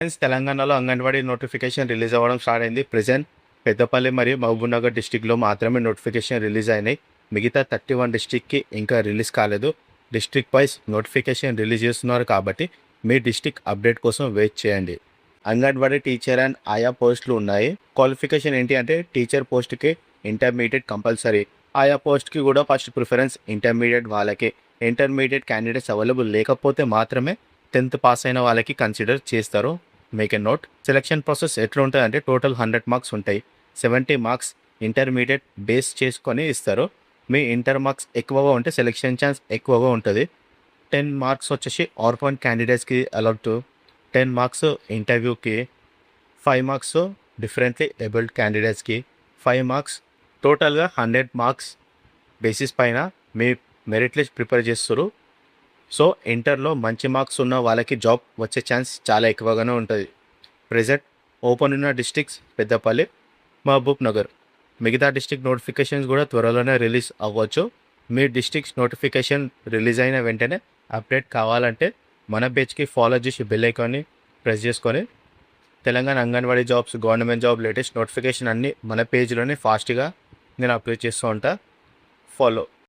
Friends, తెలంగాణలో anganwadi notification release అవ్వడం start అయింది. ప్రెజెంట్ పెద్దపల్లి మరియు మహబూబ్నగర్ డిస్టిక్లో మాత్రమే నోటిఫికేషన్ రిలీజ్ అయినాయి. మిగతా 31 డిస్టిక్కి ఇంకా రిలీజ్ కాలేదు. డిస్ట్రిక్ట్ వైజ్ నోటిఫికేషన్ రిలీజ్ చేస్తున్నారు కాబట్టి మీ డిస్టిక్ అప్డేట్ కోసం వెయిట్ చేయండి. అంగన్వాడీ టీచర్ అండ్ ఆయా పోస్టులు ఉన్నాయి. క్వాలిఫికేషన్ ఏంటి అంటే టీచర్ పోస్ట్కి ఇంటర్మీడియట్ కంపల్సరీ. ఆయా పోస్ట్కి కూడా ఫస్ట్ ప్రిఫరెన్స్ ఇంటర్మీడియట్ వాళ్ళకి. ఇంటర్మీడియట్ క్యాండిడేట్స్ అవైలబుల్ లేకపోతే మాత్రమే 10th పాస్ అయిన వాళ్ళకి కన్సిడర్ చేస్తారు. Make a note. Selection process ఎట్లా ఉంటుంది అంటే టోటల్ 100 మార్క్స్ ఉంటాయి. 70 మార్క్స్ ఇంటర్మీడియట్ బేస్ చేసుకొని ఇస్తారు. మీ ఇంటర్ మార్క్స్ ఎక్కువగా ఉంటే సెలెక్షన్ ఛాన్స్ ఎక్కువగా ఉంటుంది. 10 మార్క్స్ వచ్చేసి ఆర్ఫన్ క్యాండిడేట్స్కి అలౌట్, 10 మార్క్స్ ఇంటర్వ్యూకి, 5 మార్క్స్ డిఫరెంట్లీ ఏబుల్డ్ క్యాండిడేట్స్కి, 5 మార్క్స్ టోటల్గా 100 మార్క్స్ బేసిస్ పైన మీ మెరిట్ లిస్ట్ ప్రిపేర్ చేస్తారు. సో ఇంటర్లో మంచి మార్క్స్ ఉన్న వాళ్ళకి జాబ్ వచ్చే ఛాన్స్ చాలా ఎక్కువగానే ఉంటుంది. ప్రెజెంట్ ఓపెన్ ఉన్న డిస్ట్రిక్ట్స్ పెద్దపల్లి, మహబూబ్ నగర్. మిగతా డిస్ట్రిక్ట్ నోటిఫికేషన్స్ కూడా త్వరలోనే రిలీజ్ అవ్వచ్చు. మీ డిస్ట్రిక్ట్స్ నోటిఫికేషన్ రిలీజ్ అయిన వెంటనే అప్డేట్ కావాలంటే మన పేజ్కి ఫాలో చేసి బెల్ ఐకాన్ని ప్రెస్ చేసుకొని Telangana anganwadi jobs, government job latest notification అన్నీ మన పేజ్లోనే ఫాస్ట్గా నేను అప్డేట్ చేస్తూ ఉంటా. ఫాలో.